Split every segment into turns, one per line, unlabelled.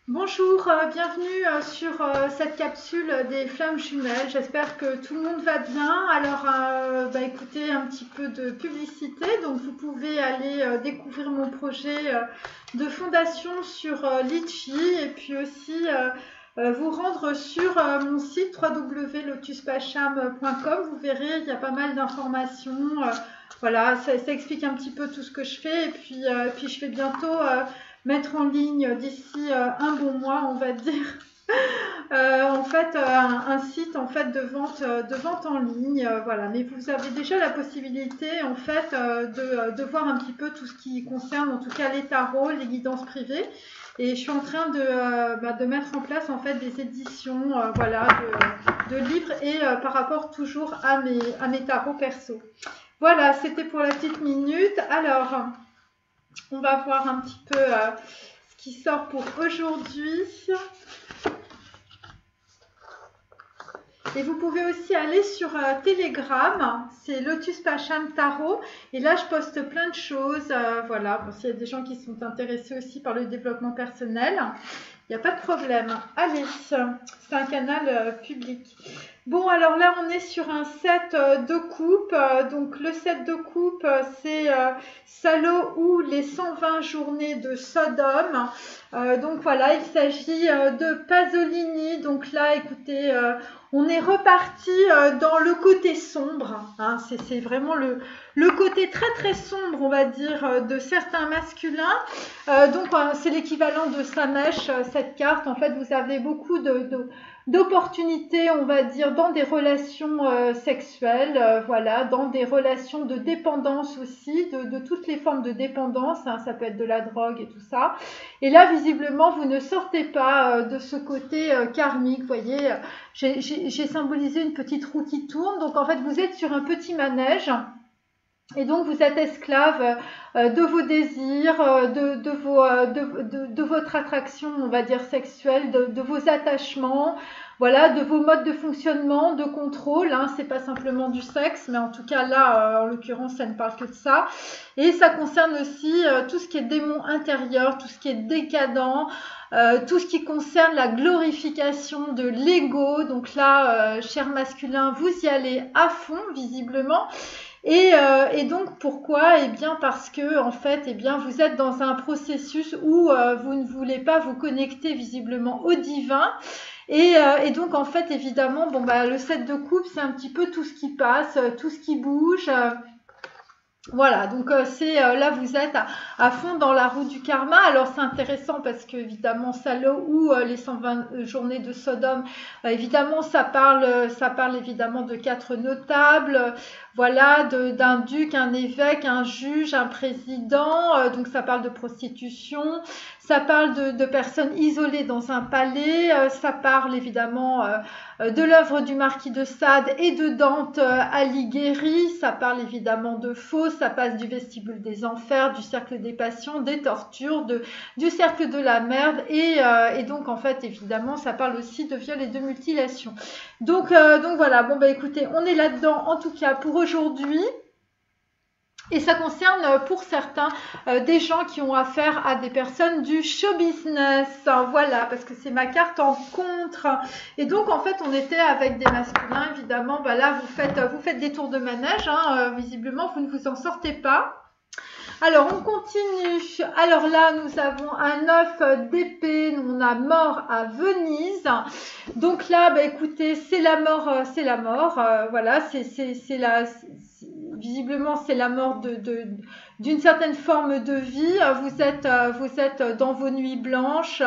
Bonjour, bienvenue sur cette capsule des flammes jumelles. J'espère que tout le monde va bien. Alors, écoutez, un petit peu de publicité. Donc, vous pouvez aller découvrir mon projet de fondation sur Litchi et puis aussi vous rendre sur mon site www.lotuspacham.com. Vous verrez, il y a pas mal d'informations. Voilà, ça explique un petit peu tout ce que je fais. Et puis je fais bientôt mettre en ligne d'ici un bon mois, on va dire, en fait, un site en fait de vente en ligne, voilà. Mais vous avez déjà la possibilité en fait de voir un petit peu tout ce qui concerne, en tout cas les tarots, les guidances privées. Et je suis en train de mettre en place en fait des éditions, voilà, de livres et par rapport toujours à mes tarots perso. Voilà, c'était pour la petite minute. Alors, on va voir un petit peu ce qui sort pour aujourd'hui. Et vous pouvez aussi aller sur Telegram, c'est Lotus Pacham Tarot. Et là, je poste plein de choses. Voilà, bon, s'il y a des gens qui sont intéressés aussi par le développement personnel, il n'y a pas de problème. Allez, c'est un canal public. Bon, alors là, on est sur un set de coupes. Donc, le set de coupes, c'est Salo ou les 120 journées de Sodome. Donc, voilà, il s'agit de Pasolini. Donc là, écoutez, on est reparti dans le côté sombre. Hein, c'est vraiment le côté très, très sombre, on va dire, de certains masculins. Donc, c'est l'équivalent de Samèche, cette carte. En fait, vous avez beaucoup d'opportunités, on va dire, dans des relations sexuelles, voilà, dans des relations de dépendance aussi, de toutes les formes de dépendance, hein, ça peut être de la drogue et tout ça. Et là, visiblement, vous ne sortez pas de ce côté karmique, vous voyez, j'ai symbolisé une petite roue qui tourne, donc en fait, vous êtes sur un petit manège. Et donc, vous êtes esclave de vos désirs, de votre attraction, on va dire, sexuelle, de vos attachements, voilà, de vos modes de fonctionnement, de contrôle. Hein, c'est pas simplement du sexe, mais en tout cas, là, en l'occurrence, ça ne parle que de ça. Et ça concerne aussi tout ce qui est démon intérieur, tout ce qui est décadent, tout ce qui concerne la glorification de l'ego. Donc là, cher masculin, vous y allez à fond, visiblement. Et donc pourquoi? Eh bien parce que en fait, eh bien vous êtes dans un processus où vous ne voulez pas vous connecter visiblement au divin. Et donc en fait, évidemment, bon bah le 7 de coupe, c'est un petit peu tout ce qui passe, tout ce qui bouge. Voilà, donc là vous êtes à fond dans la roue du karma. Alors c'est intéressant parce que évidemment Salo ou les 120 journées de Sodome, évidemment ça parle évidemment de 4 notables, voilà, d'un duc, un évêque, un juge, un président. Donc ça parle de prostitution, ça parle de personnes isolées dans un palais, ça parle évidemment de l'œuvre du marquis de Sade et de Dante Alighieri, ça parle évidemment de faux, ça passe du vestibule des enfers, du cercle des passions, des tortures, du cercle de la merde et donc en fait évidemment ça parle aussi de viol et de mutilation. Donc voilà, bon bah écoutez, on est là-dedans en tout cas pour aujourd'hui. Et ça concerne pour certains des gens qui ont affaire à des personnes du show business. Voilà, parce que c'est ma carte en contre. Et donc en fait on était avec des masculins, évidemment. Bah là vous faites des tours de manège, hein, visiblement vous ne vous en sortez pas. Alors on continue. Alors là nous avons un 9 d'épée, on a mort à Venise. Donc là bah écoutez c'est la mort, voilà, visiblement c'est la mort d'une certaine forme de vie. Vous êtes dans vos nuits blanches.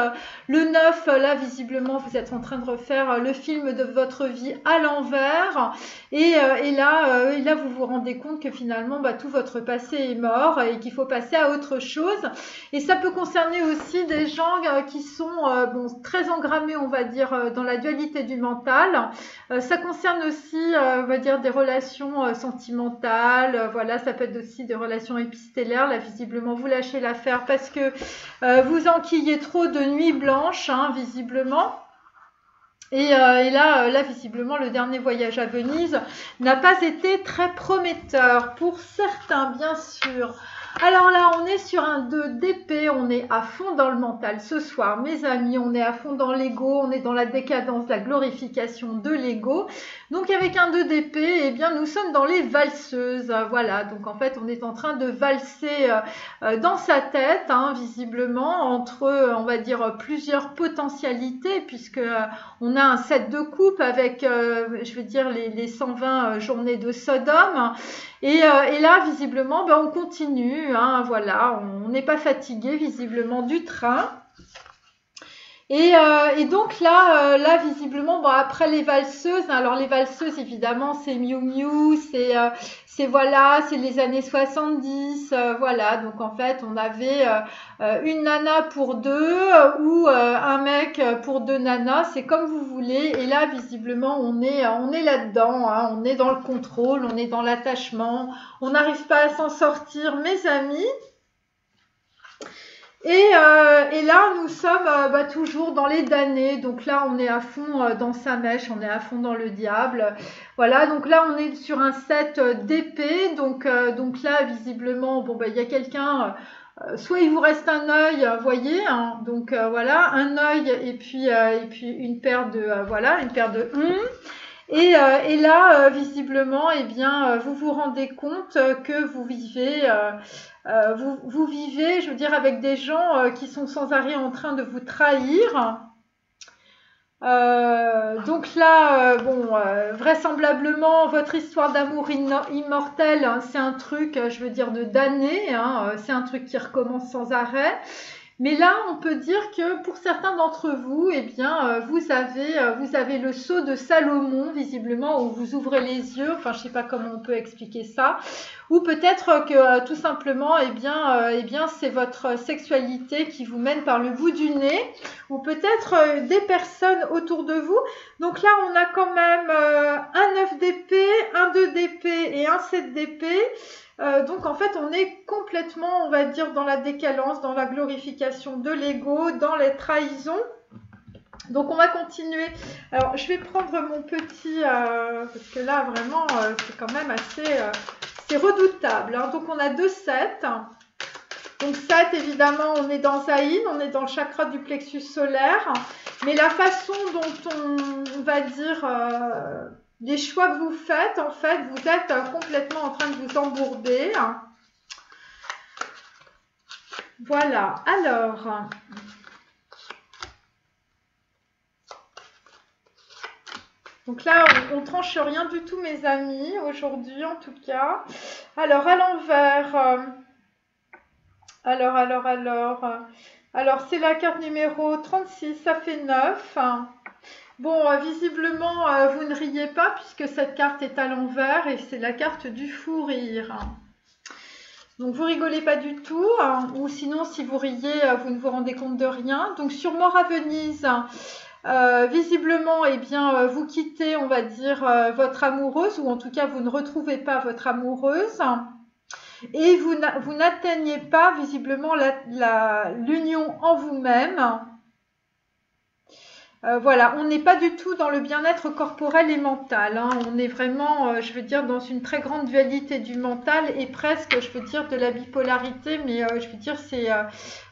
Le 9, là visiblement vous êtes en train de refaire le film de votre vie à l'envers. Et là vous vous rendez compte que finalement bah, tout votre passé est mort et qu'il faut passer à autre chose. Et ça peut concerner aussi des gens qui sont très engrammés, on va dire, dans la dualité du mental. Ça concerne aussi, on va dire, des relations sentimentales. Voilà, ça peut être aussi des relations épistellaires. Là, visiblement, vous lâchez l'affaire parce que vous enquillez trop de nuits blanches, hein, visiblement. Et là, visiblement, le dernier voyage à Venise n'a pas été très prometteur pour certains, bien sûr. Alors là, on est sur un 2 d'épée, on est à fond dans le mental ce soir, mes amis, on est à fond dans l'ego, on est dans la décadence, la glorification de l'ego. Donc avec un 2 d'épée, eh bien nous sommes dans les valseuses, voilà. Donc en fait, on est en train de valser dans sa tête, hein, visiblement, entre, on va dire, plusieurs potentialités, puisque on a un 7 de coupe avec, je vais dire, les 120 journées de Sodome. Et là, visiblement, ben, on continue, hein, voilà, on n'est pas fatigué, visiblement, du train. Et donc là, visiblement, bon, après les valseuses, alors les valseuses, évidemment, c'est Miu Miu, c'est voilà, c'est les années 70, voilà. Donc en fait, on avait une nana pour deux ou un mec pour deux nanas, c'est comme vous voulez. Et là, visiblement, on est là-dedans, hein, on est dans le contrôle, on est dans l'attachement, on n'arrive pas à s'en sortir, mes amis. Et là, nous sommes toujours dans les damnés. Donc là, on est à fond dans sa mèche, on est à fond dans le diable. Voilà, donc là, on est sur un 7 d'épée. Donc là, visiblement, bon, il y a quelqu'un, soit il vous reste un œil, voyez, hein, donc voilà, un œil et puis une paire de, voilà, une paire de Et là, visiblement, eh bien, vous vous rendez compte que vous vivez, vous vivez, je veux dire, avec des gens qui sont sans arrêt en train de vous trahir. Donc là, vraisemblablement, votre histoire d'amour immortel, hein, c'est un truc, je veux dire, de damné, hein, c'est un truc qui recommence sans arrêt. Mais là, on peut dire que pour certains d'entre vous, eh bien, vous avez le sceau de Salomon, visiblement, où vous ouvrez les yeux. Enfin, je sais pas comment on peut expliquer ça. Ou peut-être que tout simplement, eh bien, c'est votre sexualité qui vous mène par le bout du nez. Ou peut-être des personnes autour de vous. Donc là, on a quand même un 9 d'épée, un 2 d'épée et un 7 d'épée. Donc en fait, on est complètement, on va dire, dans la décalence, dans la glorification de l'ego, dans les trahisons. Donc on va continuer. Alors je vais prendre mon petit, parce que là vraiment, c'est quand même assez, c'est redoutable, hein. Donc on a 2 7. Donc 7, évidemment, on est dans Zayin, on est dans le chakra du plexus solaire. Mais la façon dont on va dire... les choix que vous faites, en fait, vous êtes complètement en train de vous embourber. Voilà, alors... Donc là, on tranche rien du tout, mes amis, aujourd'hui, en tout cas. Alors, à l'envers... Alors, c'est la carte numéro 36, ça fait 9. Bon, visiblement, vous ne riez pas puisque cette carte est à l'envers et c'est la carte du fou rire. Donc, vous rigolez pas du tout, hein, ou sinon, si vous riez, vous ne vous rendez compte de rien. Donc, sur Mort à Venise, visiblement, eh bien, vous quittez, on va dire, votre amoureuse, ou en tout cas, vous ne retrouvez pas votre amoureuse. Et vous n'atteignez pas, visiblement, l'union en vous-même. Voilà, on n'est pas du tout dans le bien-être corporel et mental, hein. On est vraiment, je veux dire, dans une très grande dualité du mental et presque, je veux dire, de la bipolarité. Mais je veux dire, c'est...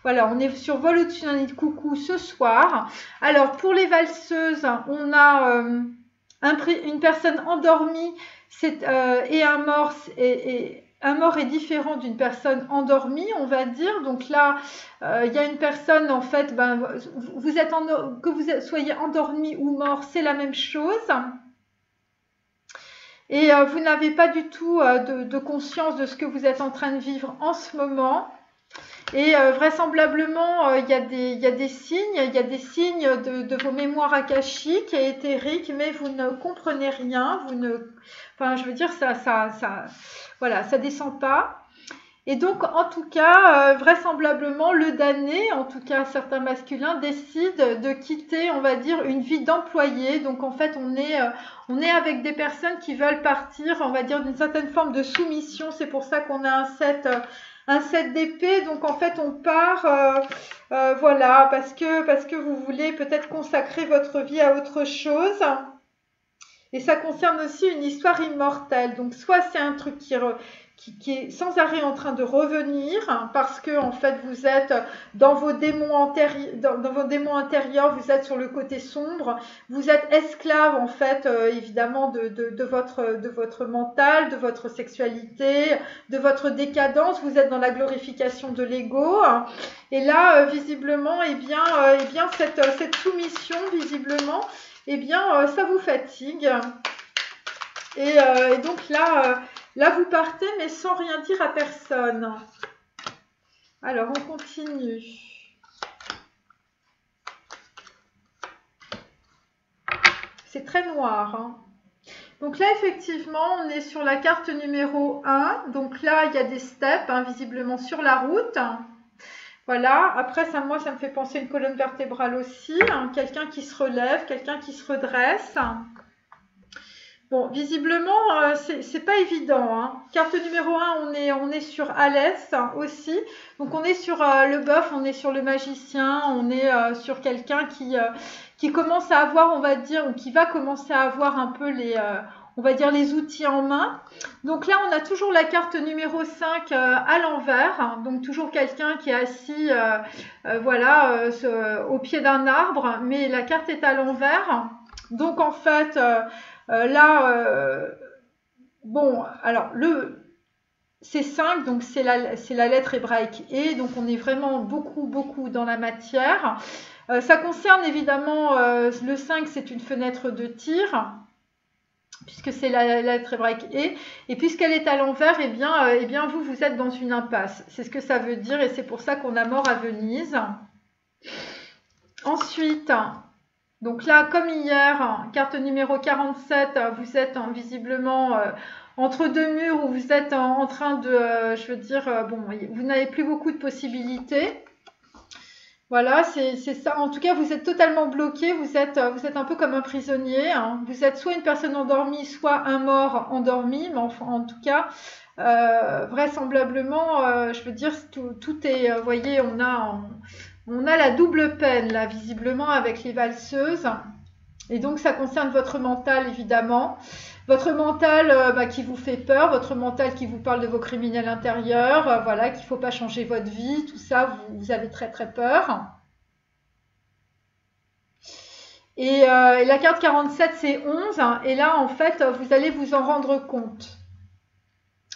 voilà, on est sur Vol au-dessus d'un nid de coucou ce soir. Alors, pour les valseuses, on a une personne endormie et un mort... Un mort est différent d'une personne endormie, on va dire. Donc là, il y a une personne, en fait, que vous soyez endormi ou mort, c'est la même chose. Et vous n'avez pas du tout de conscience de ce que vous êtes en train de vivre en ce moment. Et vraisemblablement, il y a des signes, de vos mémoires akashiques et éthériques, mais vous ne comprenez rien, enfin, je veux dire, voilà, ça descend pas. Et donc, en tout cas, vraisemblablement, le damné, en tout cas certains masculins, décident de quitter, on va dire, une vie d'employé. Donc, en fait, on est avec des personnes qui veulent partir, on va dire, d'une certaine forme de soumission. C'est pour ça qu'on a un 7 d'épée. Donc, en fait, on part, voilà, parce que vous voulez peut-être consacrer votre vie à autre chose. Et ça concerne aussi une histoire immortelle. Donc, soit c'est un truc qui est sans arrêt en train de revenir, hein, parce que en fait vous êtes dans vos démons intérieurs, vous êtes sur le côté sombre, vous êtes esclave en fait évidemment de votre mental, de votre sexualité, de votre décadence, vous êtes dans la glorification de l'ego, hein. Et là visiblement cette soumission visiblement ça vous fatigue. Et donc là, vous partez, mais sans rien dire à personne. Alors, on continue. C'est très noir, hein. Donc là, effectivement, on est sur la carte numéro 1. Donc là, il y a des steps, hein, visiblement, sur la route. Voilà. Après, moi, ça me fait penser à une colonne vertébrale aussi. Hein. Quelqu'un qui se relève, quelqu'un qui se redresse. Bon, visiblement, c'est pas évident, hein. Carte numéro 1, on est sur Alès aussi. Donc, on est sur le bœuf, on est sur le magicien, on est sur quelqu'un qui commence à avoir, on va dire, ou qui va commencer à avoir un peu on va dire, les outils en main. Donc là, on a toujours la carte numéro 5 à l'envers. Hein. Donc, toujours quelqu'un qui est assis, au pied d'un arbre, mais la carte est à l'envers. Donc, en fait... c'est 5, donc c'est la lettre hébraïque E, donc on est vraiment beaucoup dans la matière. Ça concerne évidemment, le 5, c'est une fenêtre de tir, puisque c'est la lettre hébraïque E, et puisqu'elle est à l'envers, vous êtes dans une impasse. C'est ce que ça veut dire, et c'est pour ça qu'on a mort à Venise. Ensuite... Donc là, comme hier, carte numéro 47, vous êtes visiblement entre deux murs où vous êtes en train de, vous n'avez plus beaucoup de possibilités. Voilà, c'est ça. En tout cas, vous êtes totalement bloqué, vous êtes un peu comme un prisonnier, hein. Vous êtes soit une personne endormie, soit un mort endormi, mais enfin, en tout cas, vraisemblablement, tout est, vous voyez, on a la double peine, là, visiblement, avec les valseuses. Et donc, ça concerne votre mental, évidemment. Votre mental qui vous fait peur, votre mental qui vous parle de vos criminels intérieurs, qu'il ne faut pas changer votre vie, tout ça, vous avez très peur. Et la carte 47, c'est 11. Et là, en fait, vous allez vous en rendre compte.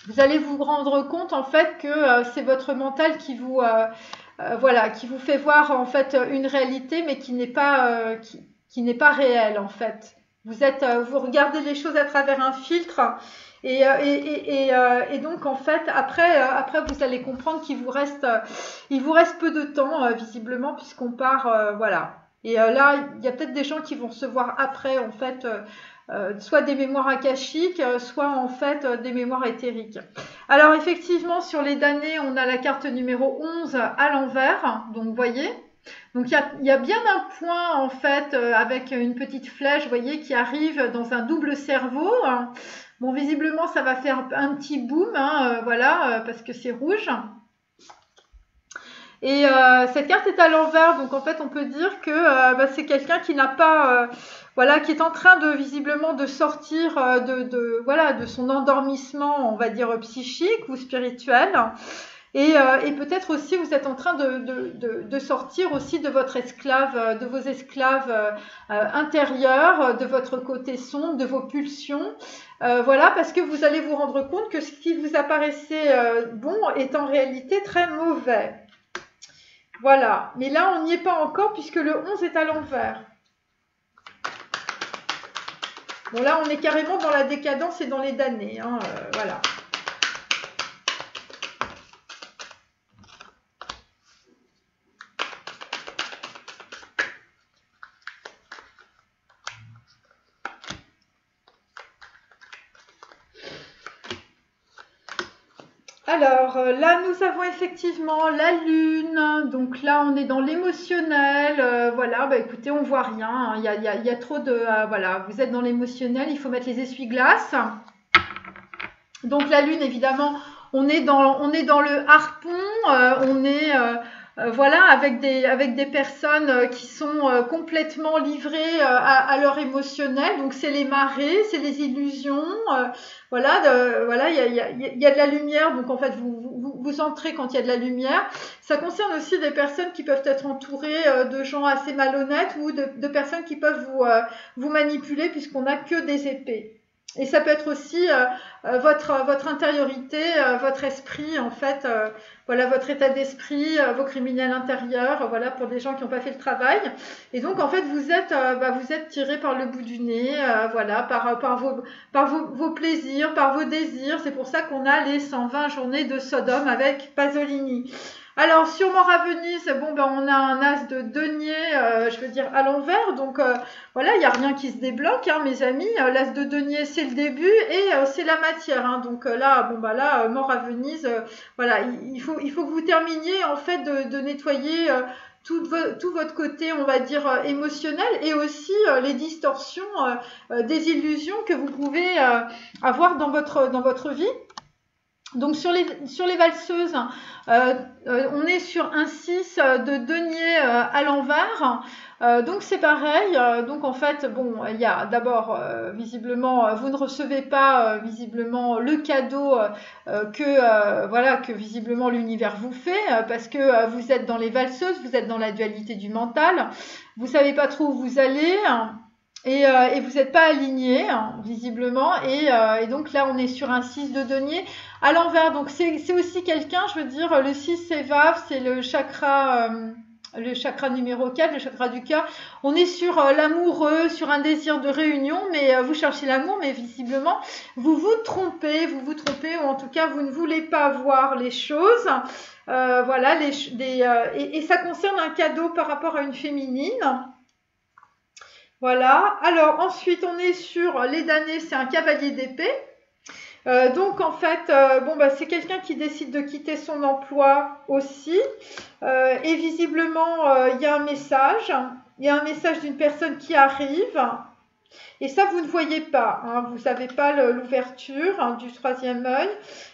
Vous allez vous rendre compte, en fait, que c'est votre mental qui vous fait voir en fait une réalité, mais qui n'est pas réelle en fait. Vous regardez les choses à travers un filtre, et donc en fait après vous allez comprendre il vous reste peu de temps visiblement, puisqu'on part Et là, il y a peut-être des gens qui vont recevoir après en fait. Soit des mémoires akashiques, soit en fait des mémoires éthériques. Alors effectivement, sur les damnés, on a la carte numéro 11 à l'envers, donc vous voyez. Donc il y a bien un point en fait avec une petite flèche, vous voyez, qui arrive dans un double cerveau. Bon, visiblement, ça va faire un petit boom, hein, parce que c'est rouge. Et cette carte est à l'envers, donc en fait on peut dire que c'est quelqu'un qui n'a pas, qui est en train visiblement de sortir de son endormissement, on va dire psychique ou spirituel. Et peut-être aussi vous êtes en train de sortir aussi de votre esclave, de vos esclaves intérieurs, de votre côté sombre, de vos pulsions. Parce que vous allez vous rendre compte que ce qui vous apparaissait bon est en réalité très mauvais. Voilà, mais là on n'y est pas encore puisque le 11 est à l'envers. Bon, là on est carrément dans la décadence et dans les damnés, hein, voilà. Alors là, nous avons effectivement la lune, donc là on est dans l'émotionnel, écoutez, on voit rien, il y a trop de... vous êtes dans l'émotionnel, il faut mettre les essuie-glaces. Donc la lune, évidemment, on est dans le harpon, on est voilà, avec des personnes qui sont complètement livrées à leur émotionnel. Donc c'est les marées, c'est les illusions. Voilà, voilà, il y a de la lumière. Donc en fait, vous entrez quand il y a de la lumière. Ça concerne aussi des personnes qui peuvent être entourées de gens assez malhonnêtes ou de personnes qui peuvent vous manipuler puisqu'on n'a que des épées. Et ça peut être aussi votre intériorité, votre esprit, en fait, voilà, votre état d'esprit, vos criminels intérieurs, voilà, pour des gens qui n'ont pas fait le travail. Et donc, en fait, vous êtes tiré par le bout du nez, voilà, par vos plaisirs, par vos désirs. C'est pour ça qu'on a les 120 journées de Sodome avec Pasolini. Alors, sur Mort à Venise, bon, ben, on a un as de denier, je veux dire, à l'envers. Donc, voilà, il n'y a rien qui se débloque, hein, mes amis. L'as de denier, c'est le début et c'est la matière. Hein. Donc là, bon, bah là, Mort à Venise, voilà, il faut que vous terminiez, en fait, de nettoyer tout votre côté, on va dire, émotionnel et aussi les distorsions, des illusions que vous pouvez avoir dans votre vie. Donc sur les valseuses, on est sur un 6 de denier à l'envers. Donc c'est pareil. Donc en fait, bon, il y a d'abord visiblement, vous ne recevez pas visiblement le cadeau que visiblement l'univers vous fait parce que vous êtes dans les valseuses, vous êtes dans la dualité du mental. Vous savez pas trop où vous allez. Et vous n'êtes pas aligné, hein, visiblement, et donc là on est sur un 6 de denier à l'envers. Donc c'est aussi quelqu'un, je veux dire, le 6 c'est Vave, c'est le chakra numéro 4, le chakra du cœur. On est sur l'amoureux, sur un désir de réunion, mais vous cherchez l'amour, mais visiblement vous vous trompez, ou en tout cas vous ne voulez pas voir les choses. Voilà, et ça concerne un cadeau par rapport à une féminine. Voilà. Alors ensuite, on est sur les damnés, c'est un cavalier d'épée. Donc en fait, c'est quelqu'un qui décide de quitter son emploi aussi. Et visiblement, il y a un message. Il y a un message d'une personne qui arrive. Et ça, vous ne voyez pas. Hein, vous n'avez pas l'ouverture du troisième œil.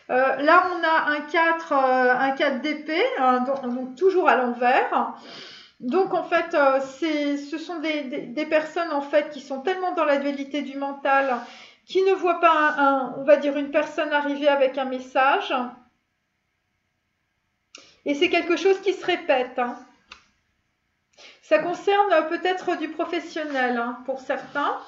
Là, on a un 4 d'épée, donc toujours à l'envers. Donc en fait, ce sont des personnes en fait qui sont tellement dans la dualité du mental, qui ne voient pas on va dire une personne arriver avec un message. Et c'est quelque chose qui se répète. Hein. Ça concerne peut-être du professionnel hein, pour certains.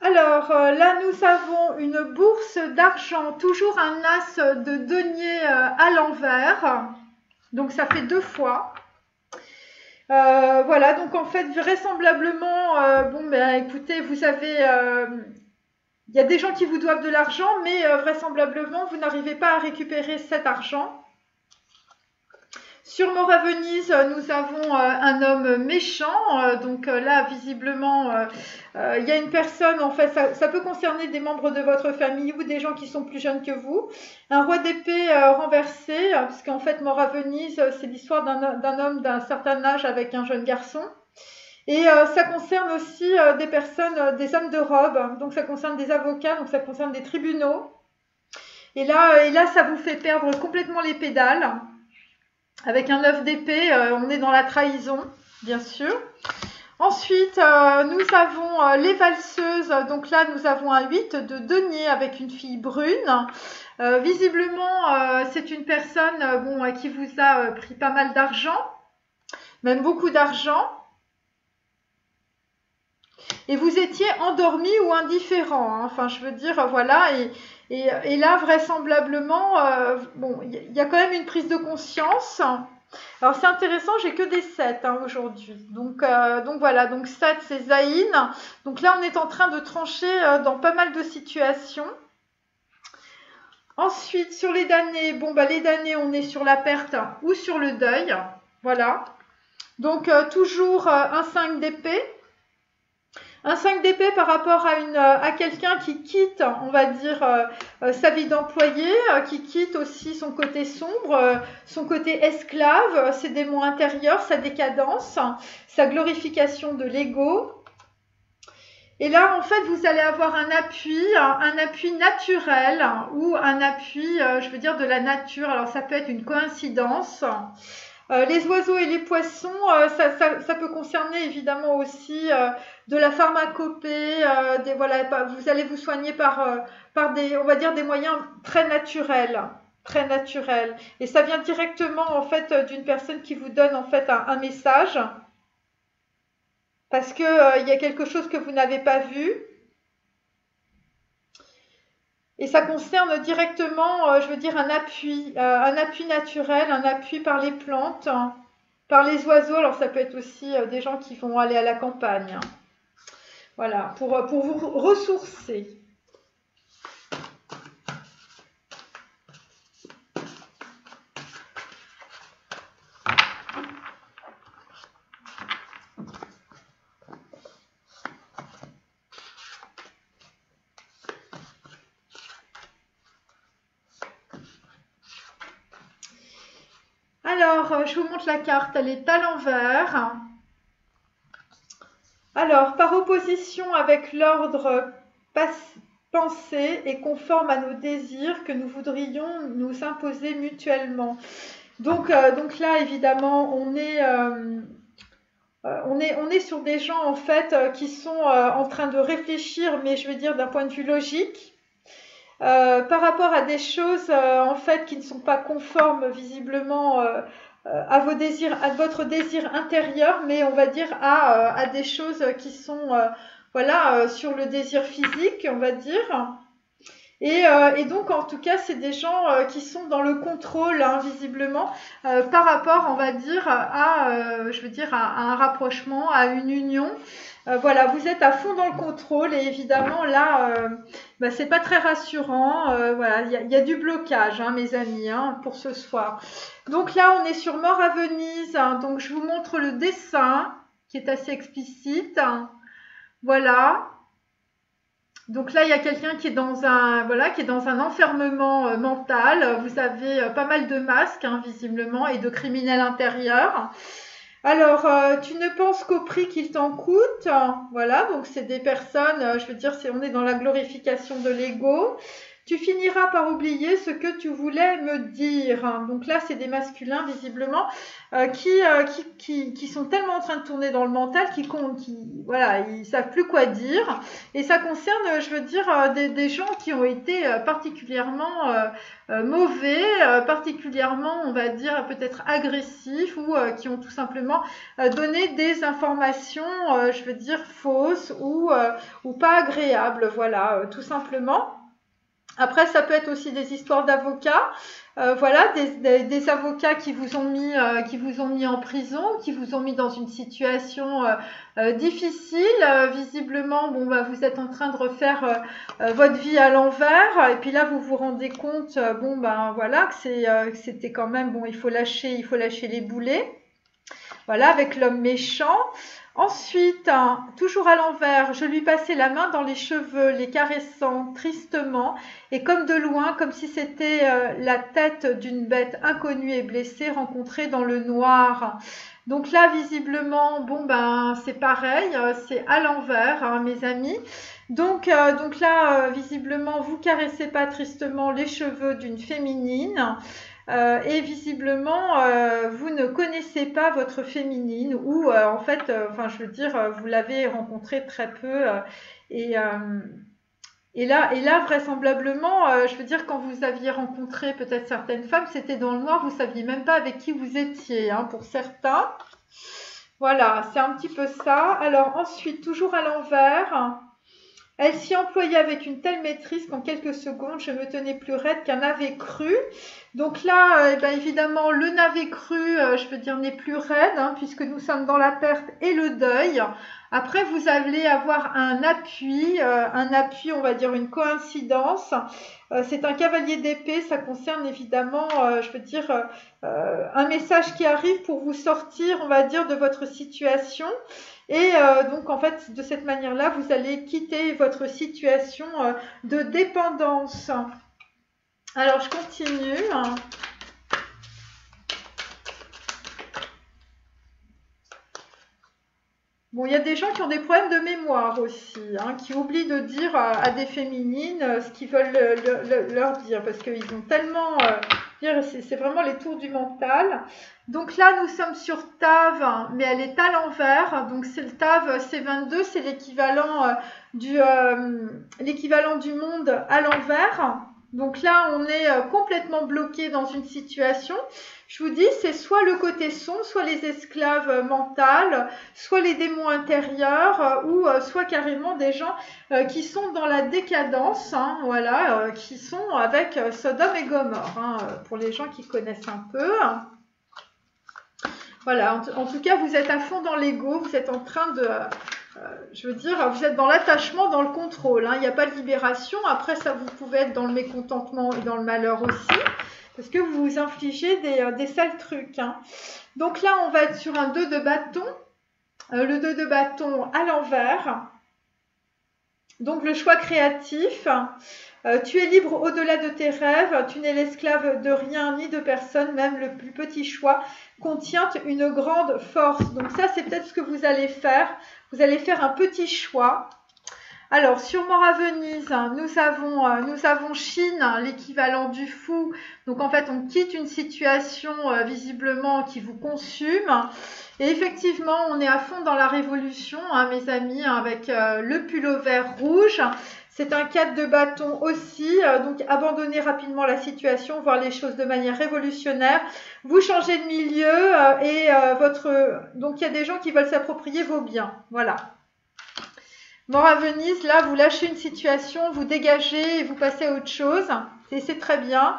Alors là, nous avons une bourse d'argent, toujours un as de denier à l'envers. Donc ça fait 2 fois. Voilà, donc en fait, vraisemblablement, écoutez, vous avez... il y a des gens qui vous doivent de l'argent, mais vraisemblablement, vous n'arrivez pas à récupérer cet argent. Sur Mort à Venise, nous avons un homme méchant. Donc là, visiblement, il y a une personne, en fait, ça peut concerner des membres de votre famille ou des gens qui sont plus jeunes que vous. Un roi d'épée renversé, parce qu'en fait, Mort à Venise, c'est l'histoire d'un homme d'un certain âge avec un jeune garçon. Et ça concerne aussi des personnes, des hommes de robe. Donc ça concerne des avocats, donc ça concerne des tribunaux. Et là, ça vous fait perdre complètement les pédales. Avec un 9 d'épée, on est dans la trahison, bien sûr. Ensuite, nous avons les valseuses. Donc là, nous avons un 8 de denier avec une fille brune. Visiblement, c'est une personne qui vous a pris pas mal d'argent, même beaucoup d'argent. Et vous étiez endormi ou indifférent. Hein. Enfin, je veux dire, voilà. Et là, vraisemblablement, il y a quand même une prise de conscience. Alors, c'est intéressant, j'ai que des 7 hein, aujourd'hui. Donc voilà, donc 7, c'est Zayn. Donc là, on est en train de trancher dans pas mal de situations. Ensuite, sur les damnés, les damnés, on est sur la perte ou sur le deuil. Voilà. Donc, toujours un 5 d'épée. Un 5 d'épée par rapport à quelqu'un qui quitte, on va dire, sa vie d'employé, qui quitte aussi son côté sombre, son côté esclave, ses démons intérieurs, sa décadence, sa glorification de l'ego. Et là, en fait, vous allez avoir un appui naturel ou un appui, je veux dire, de la nature. Alors, ça peut être une coïncidence. Les oiseaux et les poissons, ça peut concerner évidemment aussi de la pharmacopée. Voilà, vous allez vous soigner par des, on va dire, des moyens très naturels. Très naturels. Et ça vient directement, en fait, d'une personne qui vous donne, en fait, un message. Parce que y a quelque chose que vous n'avez pas vu. Et ça concerne directement, je veux dire, un appui naturel, un appui par les plantes, par les oiseaux. Alors ça peut être aussi des gens qui vont aller à la campagne. Voilà, pour vous ressourcer. Alors, je vous montre la carte, elle est à l'envers. Alors, par opposition avec l'ordre pensé et conforme à nos désirs que nous voudrions nous imposer mutuellement. Donc là, évidemment, on est sur des gens en fait qui sont en train de réfléchir, mais je veux dire d'un point de vue logique. Par rapport à des choses en fait qui ne sont pas conformes visiblement à vos désirs, à votre désir intérieur, mais on va dire à des choses qui sont voilà sur le désir physique, on va dire. Et donc en tout cas c'est des gens qui sont dans le contrôle hein, visiblement par rapport on va dire je veux dire à un rapprochement, à une union. Voilà, vous êtes à fond dans le contrôle et évidemment là c'est pas très rassurant. Voilà, il y a du blocage hein, mes amis hein, pour ce soir. Donc là on est sur Mort à Venise, hein, donc je vous montre le dessin qui est assez explicite. Voilà. Donc là, il y a quelqu'un qui est dans un enfermement mental. Vous avez pas mal de masques, hein, visiblement, et de criminels intérieurs. Alors, tu ne penses qu'au prix qu'il t'en coûte. Voilà, donc c'est des personnes, je veux dire, on est dans la glorification de l'ego. Tu finiras par oublier ce que tu voulais me dire. Donc là, c'est des masculins, visiblement, qui sont tellement en train de tourner dans le mental voilà, ils savent plus quoi dire. Et ça concerne, je veux dire, des gens qui ont été particulièrement mauvais, particulièrement, on va dire, peut-être agressifs ou qui ont tout simplement donné des informations, je veux dire, fausses ou pas agréables, voilà, tout simplement. Après, ça peut être aussi des histoires d'avocats, voilà, des avocats qui vous ont mis en prison, qui vous ont mis dans une situation difficile. Visiblement, vous êtes en train de refaire votre vie à l'envers, et puis là, vous vous rendez compte, voilà, que c'était quand même il faut lâcher les boulets. Voilà, avec l'homme méchant. Ensuite, toujours à l'envers, je lui passais la main dans les cheveux, les caressant tristement et comme de loin, comme si c'était la tête d'une bête inconnue et blessée rencontrée dans le noir. Donc là, visiblement, c'est pareil, c'est à l'envers, hein, mes amis. Donc là, visiblement, vous caressez pas tristement les cheveux d'une féminine. Et visiblement, vous ne connaissez pas votre féminine ou en fait, je veux dire, vous l'avez rencontrée très peu et, là, vraisemblablement, je veux dire, quand vous aviez rencontré peut-être certaines femmes, c'était dans le noir, vous saviez même pas avec qui vous étiez, hein, pour certains. Voilà, c'est un petit peu ça. Alors ensuite, toujours à l'envers. Elle s'y employait avec une telle maîtrise qu'en quelques secondes, je me tenais plus raide qu'un ave cru. Donc là, évidemment, le navet cru, je veux dire, n'est plus raide, hein, puisque nous sommes dans la perte et le deuil. Après, vous allez avoir un appui, on va dire une coïncidence. C'est un cavalier d'épée, ça concerne évidemment, je veux dire, un message qui arrive pour vous sortir, on va dire, de votre situation. Et donc, en fait, de cette manière-là, vous allez quitter votre situation de dépendance. Alors, je continue. Bon, il y a des gens qui ont des problèmes de mémoire aussi, hein, qui oublient de dire à des féminines ce qu'ils veulent leur dire, parce qu'ils ont tellement... c'est vraiment les tours du mental. Donc là, nous sommes sur TAV, hein, mais elle est à l'envers. Donc c'est le TAV C22, c'est l'équivalent du monde à l'envers. Donc là, on est complètement bloqué dans une situation. Je vous dis, c'est soit le côté sombre, soit les esclaves mentales, soit les démons intérieurs, ou soit carrément des gens qui sont dans la décadence, hein, voilà, qui sont avec Sodome et Gomorrhe, hein, pour les gens qui connaissent un peu. Voilà, en tout cas, vous êtes à fond dans l'ego, vous êtes en train de... je veux dire, vous êtes dans l'attachement, dans le contrôle, hein, il n'y a pas de libération. Après ça, vous pouvez être dans le mécontentement et dans le malheur aussi, parce que vous vous infligez des sales trucs, hein. Donc là, on va être sur un 2 de bâton, le 2 de bâton à l'envers. Donc le choix créatif, tu es libre au-delà de tes rêves, tu n'es l'esclave de rien ni de personne, même le plus petit choix contient une grande force. Donc ça, c'est peut-être ce que vous allez faire. Vous allez faire un petit choix. Alors, sur Mort à Venise, nous avons Chine, l'équivalent du fou. Donc, en fait, on quitte une situation visiblement qui vous consume. Et effectivement, on est à fond dans la révolution, hein, mes amis, hein, avec le pullover rouge. C'est un 4 de bâton aussi. Donc, abandonnez rapidement la situation, voir les choses de manière révolutionnaire. Vous changez de milieu donc, il y a des gens qui veulent s'approprier vos biens. Voilà. Mort à Venise, là, vous lâchez une situation, vous dégagez et vous passez à autre chose. Et c'est très bien.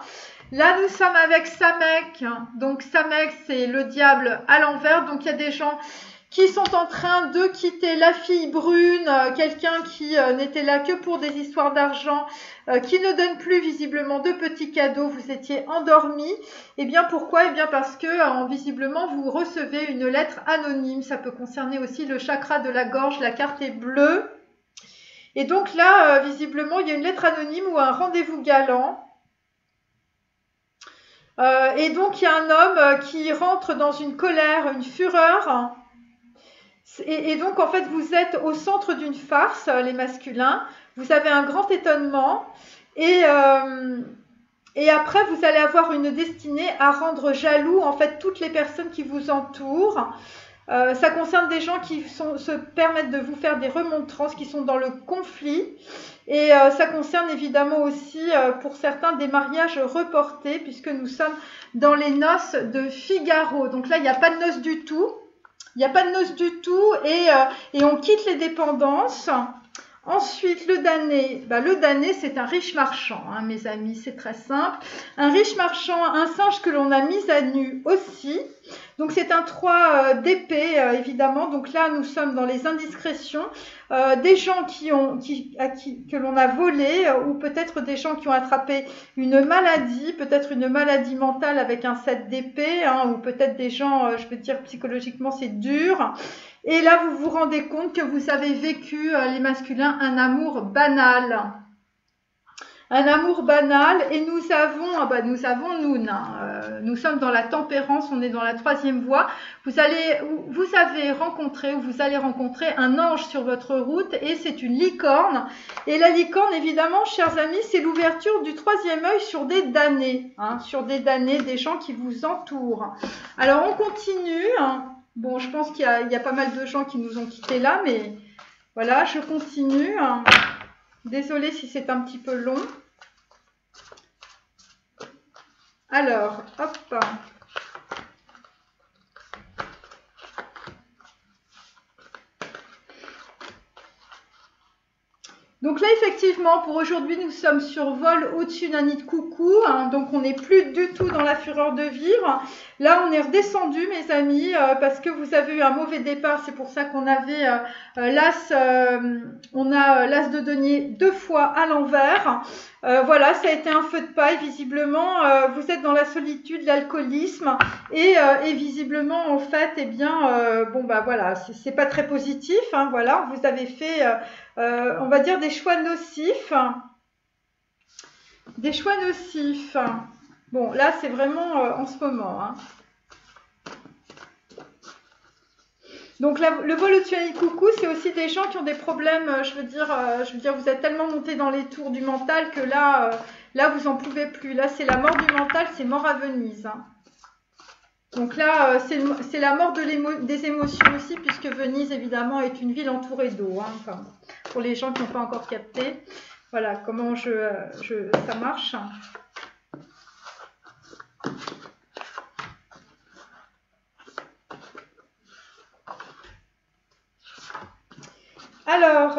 Là, nous sommes avec Samek. Donc, Samek, c'est le diable à l'envers. Donc, il y a des gens qui sont en train de quitter la fille brune, quelqu'un qui n'était là que pour des histoires d'argent, qui ne donne plus visiblement de petits cadeaux. Vous étiez endormi. Eh bien, pourquoi? Eh bien, parce que visiblement, vous recevez une lettre anonyme. Ça peut concerner aussi le chakra de la gorge. La carte est bleue. Et donc là, visiblement, il y a une lettre anonyme ou un rendez-vous galant. Et donc, il y a un homme qui rentre dans une colère, une fureur. Et donc, en fait, vous êtes au centre d'une farce, les masculins. Vous avez un grand étonnement. Et après, vous allez avoir une destinée à rendre jaloux, en fait, toutes les personnes qui vous entourent. Ça concerne des gens qui se permettent de vous faire des remontrances, qui sont dans le conflit. Et ça concerne évidemment aussi, pour certains, des mariages reportés, puisque nous sommes dans les noces de Figaro. Donc là, il n'y a pas de noces du tout. Il n'y a pas de noces du tout et on quitte les dépendances. Ensuite, le damné. Le damné, c'est un riche marchand, hein, mes amis, c'est très simple. Un riche marchand, un singe que l'on a mis à nu aussi. Donc, c'est un 3 d'épée, évidemment. Donc là, nous sommes dans les indiscrétions. Des gens que l'on a volé ou peut-être des gens qui ont attrapé une maladie, peut-être une maladie mentale avec un 7 d'épée, hein, ou peut-être des gens, je veux dire, psychologiquement, c'est dur. Et là, vous vous rendez compte que vous avez vécu, les masculins, un amour banal. Un amour banal. Et nous avons Noun. Nous sommes dans la tempérance, on est dans la 3e voie. Vous allez rencontrer un ange sur votre route et c'est une licorne. Et la licorne, évidemment, chers amis, c'est l'ouverture du 3e œil sur des damnés. Hein, sur des damnés, des gens qui vous entourent. Alors, on continue. Bon, je pense qu'il y a pas mal de gens qui nous ont quittés là, mais voilà, je continue. Désolée si c'est un petit peu long. Alors, hop. Donc là, effectivement, pour aujourd'hui, nous sommes sur vol au-dessus d'un nid de coucou. Hein, donc, on n'est plus du tout dans la fureur de vivre. Là, on est redescendu, mes amis, parce que vous avez eu un mauvais départ. C'est pour ça qu'on avait l'as, on a l'as de denier 2 fois à l'envers. Voilà, ça a été un feu de paille, visiblement. Vous êtes dans la solitude, l'alcoolisme. Et visiblement, en fait, eh bien, bon, bah voilà, c'est pas très positif. Hein, voilà, vous avez fait... on va dire des choix nocifs. Des choix nocifs. Bon, là, c'est vraiment en ce moment. Hein. Donc, le vol au-dessus du coucou, c'est aussi des gens qui ont des problèmes. Je veux dire, vous êtes tellement monté dans les tours du mental que là, vous en pouvez plus. Là, c'est la mort du mental, c'est mort à Venise. Hein. Donc là, c'est la mort des émotions aussi, puisque Venise, évidemment, est une ville entourée d'eau. Hein, enfin, pour les gens qui n'ont pas encore capté. Voilà comment ça marche. Alors,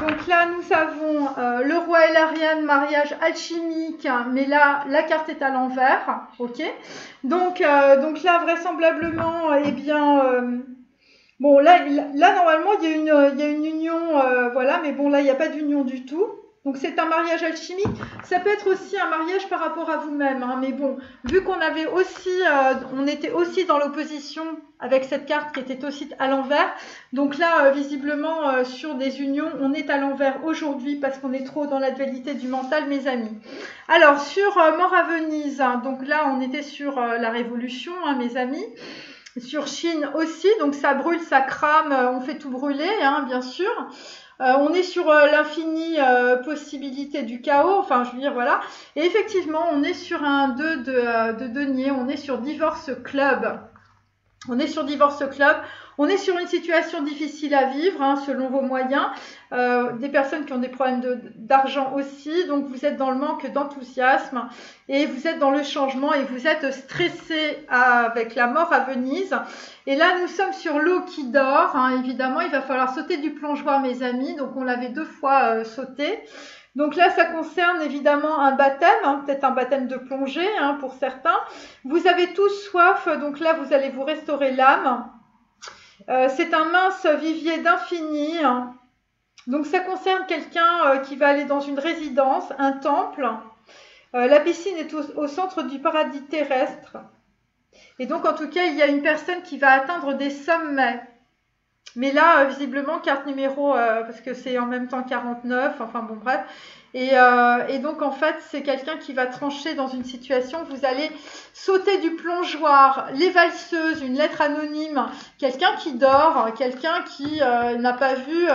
donc là, nous avons le roi et la reine, mariage alchimique, mais là, la carte est à l'envers, ok. Donc là, vraisemblablement, eh bien, bon, là, normalement, il y a une union, voilà, mais bon, là, il n'y a pas d'union du tout. Donc, c'est un mariage alchimique. Ça peut être aussi un mariage par rapport à vous-même, hein, mais bon, vu qu'on avait aussi, on était aussi dans l'opposition avec cette carte qui était aussi à l'envers. Donc là, visiblement, sur des unions, on est à l'envers aujourd'hui parce qu'on est trop dans la dualité du mental, mes amis. Alors, sur Mort à Venise, hein, donc là, on était sur la Révolution, hein, mes amis. Sur Chine aussi, donc ça brûle, ça crame, on fait tout brûler, hein, bien sûr. On est sur l'infinie possibilité du chaos, enfin je veux dire voilà. Et effectivement, on est sur un 2 de denier, on est sur Divorce Club. On est sur Divorce Club. On est sur une situation difficile à vivre, hein, selon vos moyens. Des personnes qui ont des problèmes d'argent aussi. Donc, vous êtes dans le manque d'enthousiasme et vous êtes dans le changement et vous êtes stressé avec la mort à Venise. Et là, nous sommes sur l'eau qui dort. Hein, évidemment, il va falloir sauter du plongeoir, mes amis. Donc, on l'avait 2 fois sauté. Donc là, ça concerne évidemment un baptême, hein, peut-être un baptême de plongée hein, pour certains. Vous avez tous soif, donc là, vous allez vous restaurer l'âme. C'est un mince vivier d'infini. Hein. Donc ça concerne quelqu'un qui va aller dans une résidence, un temple. La piscine est au centre du paradis terrestre. Et donc, en tout cas, il y a une personne qui va atteindre des sommets. Mais là, visiblement, carte numéro, parce que c'est en même temps 49, enfin bon, bref. Et donc, en fait, c'est quelqu'un qui va trancher dans une situation. Vous allez sauter du plongeoir, les valseuses, une lettre anonyme, quelqu'un qui dort, quelqu'un qui n'a pas vu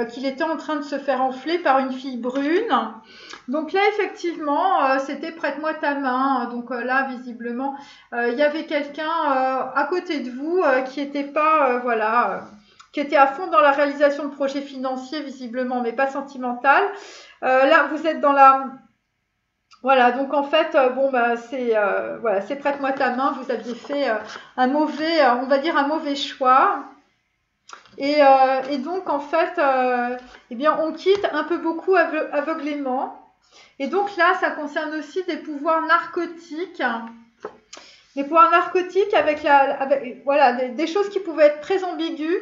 qu'il était en train de se faire enfler par une fille brune. Donc là, effectivement, c'était prête-moi ta main. Donc là, visiblement, il y avait quelqu'un à côté de vous qui n'était pas, voilà... qui était à fond dans la réalisation de projets financiers, visiblement, mais pas sentimental. Là, vous êtes dans la... Voilà, donc en fait, bon, bah, voilà, c'est prête-moi ta main. Vous aviez fait un mauvais, on va dire un mauvais choix. Et donc, en fait, eh bien, on quitte un peu beaucoup aveuglément. Et donc là, ça concerne aussi des pouvoirs narcotiques. Des pouvoirs narcotiques avec voilà, des choses qui pouvaient être très ambiguës.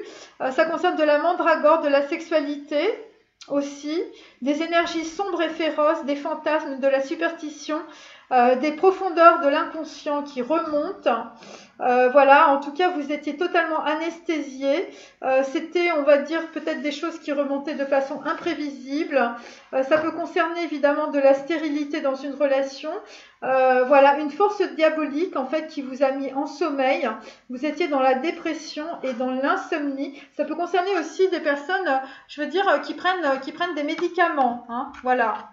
Ça concerne de la mandragore, de la sexualité aussi, des énergies sombres et féroces, des fantasmes, de la superstition, des profondeurs de l'inconscient qui remontent. Voilà, en tout cas, vous étiez totalement anesthésié. C'était, on va dire, peut-être des choses qui remontaient de façon imprévisible. Ça peut concerner évidemment de la stérilité dans une relation. Voilà, une force diabolique en fait qui vous a mis en sommeil. Vous étiez dans la dépression et dans l'insomnie. Ça peut concerner aussi des personnes, je veux dire, qui prennent des médicaments. Hein, voilà.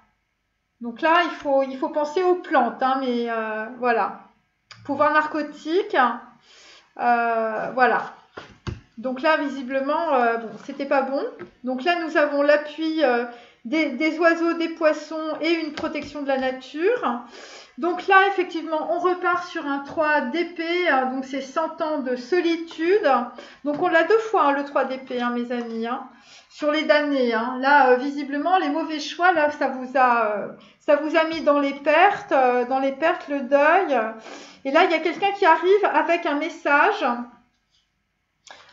Donc là, il faut penser aux plantes, hein, mais voilà. Pouvoir narcotique, voilà. Donc là, visiblement, bon, c'était pas bon. Donc là, nous avons l'appui des oiseaux, des poissons et une protection de la nature. Donc là, effectivement, on repart sur un 3 d'épée, donc c'est 100 ans de solitude. Donc on l'a 2 fois, le 3 d'épée, mes amis, sur les damnés. Là, visiblement, les mauvais choix, là, ça vous a mis dans les pertes, le deuil. Et là, il y a quelqu'un qui arrive avec un message,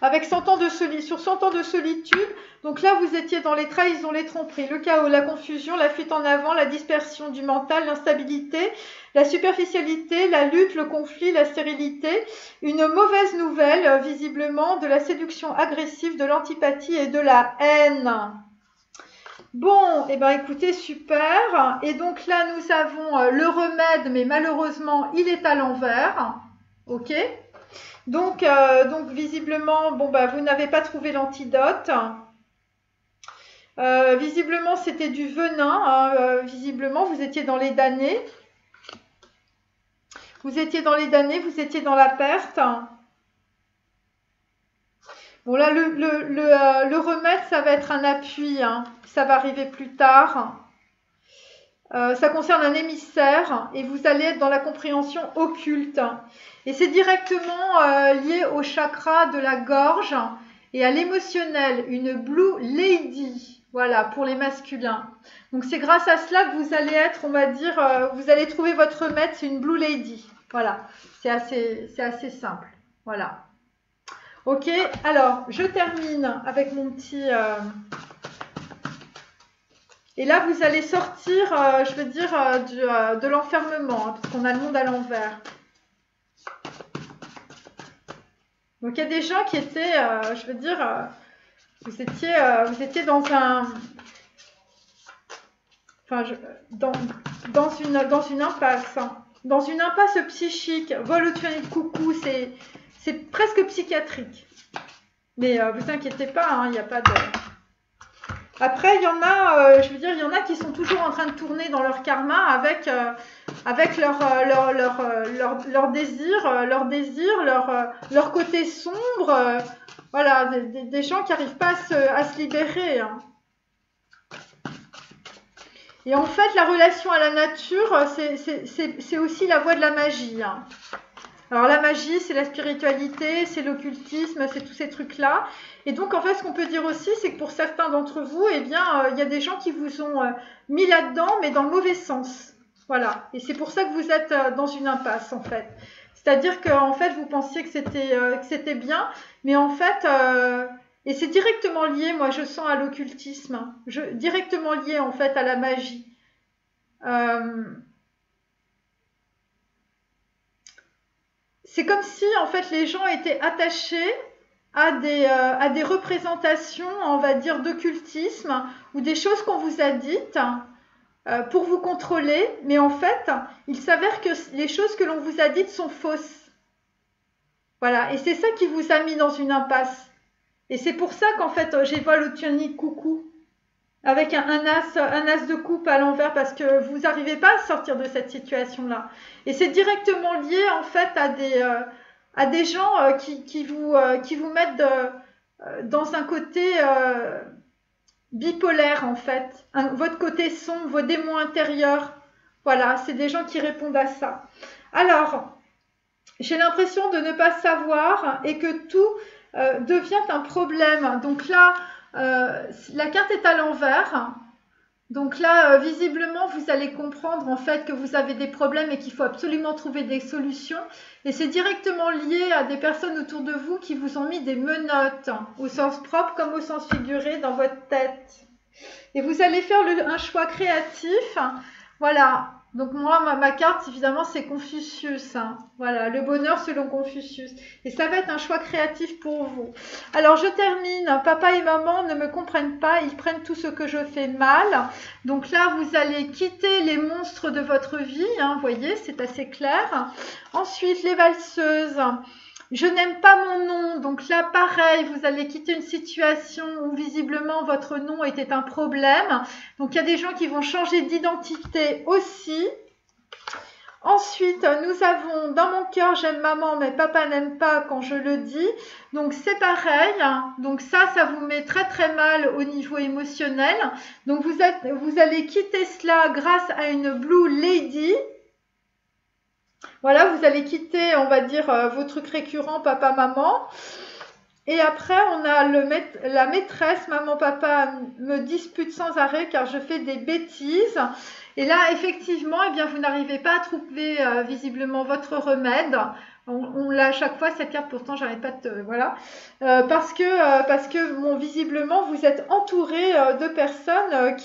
avec 100 ans sur 100 ans de solitude. Donc là, vous étiez dans les trahisons, les tromperies, le chaos, la confusion, la fuite en avant, la dispersion du mental, l'instabilité, la superficialité, la lutte, le conflit, la stérilité. Une mauvaise nouvelle, visiblement, de la séduction agressive, de l'antipathie et de la haine. Bon, et ben écoutez, super. Et donc là, nous avons le remède, mais malheureusement, il est à l'envers. Ok ? Donc visiblement, bon, bah, vous n'avez pas trouvé l'antidote. Visiblement, c'était du venin. Visiblement, vous étiez dans les damnés. Vous étiez dans la perte. Bon, là, le remède, ça va être un appui. Ça va arriver plus tard. Ça concerne un émissaire et vous allez être dans la compréhension occulte. Et c'est directement lié au chakra de la gorge et à l'émotionnel, une Blue Lady, voilà, pour les masculins. Donc c'est grâce à cela que vous allez être, on va dire, vous allez trouver votre remède, c'est une Blue Lady. Voilà, c'est assez simple. Voilà. Ok, alors je termine avec mon petit... Et là, vous allez sortir, je veux dire, de l'enfermement, parce qu'on a le monde à l'envers. Donc, il y a des gens qui étaient, je veux dire, vous étiez dans un... Enfin, dans une impasse. Dans une impasse psychique. Vol au-dessus de coucou, c'est presque psychiatrique. Mais vous inquiétez pas, il n'y a pas de... Après, il y en a, je veux dire, il y en a qui sont toujours en train de tourner dans leur karma avec leur désir, leur côté sombre. Voilà, des gens qui n'arrivent pas à se libérer. Et en fait, la relation à la nature, c'est aussi la voie de la magie. Alors la magie, c'est la spiritualité, c'est l'occultisme, c'est tous ces trucs-là. Et donc en fait, ce qu'on peut dire aussi, c'est que pour certains d'entre vous, eh bien, il y a des gens qui vous ont mis là-dedans, mais dans le mauvais sens. Voilà. Et c'est pour ça que vous êtes dans une impasse, en fait. C'est-à-dire qu'en fait, vous pensiez que c'était bien, mais en fait, et c'est directement lié, moi je sens à l'occultisme, directement lié en fait à la magie. C'est comme si en fait les gens étaient attachés à des représentations, on va dire, d'occultisme ou des choses qu'on vous a dites pour vous contrôler, mais en fait, il s'avère que les choses que l'on vous a dites sont fausses. Voilà, et c'est ça qui vous a mis dans une impasse. Et c'est pour ça qu'en fait, j'ai vol au Tiani coucou avec un as de coupe à l'envers parce que vous n'arrivez pas à sortir de cette situation-là. Et c'est directement lié en fait à des gens qui vous mettent dans un côté bipolaire en fait. Votre côté sombre, vos démons intérieurs. Voilà, c'est des gens qui répondent à ça. Alors, j'ai l'impression de ne pas savoir et que tout devient un problème. Donc là, la carte est à l'envers. Donc là, visiblement, vous allez comprendre en fait que vous avez des problèmes et qu'il faut absolument trouver des solutions. Et c'est directement lié à des personnes autour de vous qui vous ont mis des menottes, au sens propre comme au sens figuré, dans votre tête. Et vous allez faire un choix créatif. Voilà. Donc moi, ma carte, évidemment, c'est Confucius. Voilà, le bonheur selon Confucius. Et ça va être un choix créatif pour vous. Alors, je termine. Papa et maman ne me comprennent pas. Ils prennent tout ce que je fais mal. Donc là, vous allez quitter les monstres de votre vie. Vous voyez, c'est assez clair. Ensuite, les valseuses. Je n'aime pas mon nom, donc là pareil, vous allez quitter une situation où visiblement votre nom était un problème. Donc il y a des gens qui vont changer d'identité aussi. Ensuite, nous avons dans mon cœur, j'aime maman, mais papa n'aime pas quand je le dis. Donc c'est pareil. Donc ça vous met très très mal au niveau émotionnel. Donc vous allez quitter cela grâce à une Blue Lady. Voilà, vous allez quitter, on va dire, vos trucs récurrents, papa, maman. Et après, on a la maîtresse, maman, papa me dispute sans arrêt car je fais des bêtises. Et là, effectivement, eh bien, vous n'arrivez pas à trouver visiblement votre remède. On l'a à chaque fois, cette carte, pourtant, j'arrête pas de... Voilà. Parce que visiblement, vous êtes entouré de personnes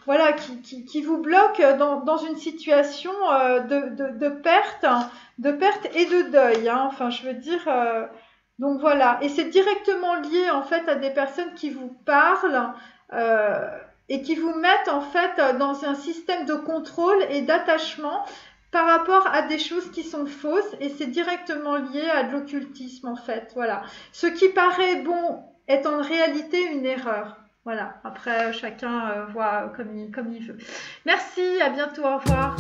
voilà, qui vous bloquent dans une situation de perte et de deuil. Hein. Enfin, je veux dire... donc voilà, et c'est directement lié en fait à des personnes qui vous parlent et qui vous mettent en fait dans un système de contrôle et d'attachement par rapport à des choses qui sont fausses, et c'est directement lié à de l'occultisme en fait. Voilà, ce qui paraît bon est en réalité une erreur. Voilà, après chacun voit comme il veut. Merci, à bientôt, au revoir.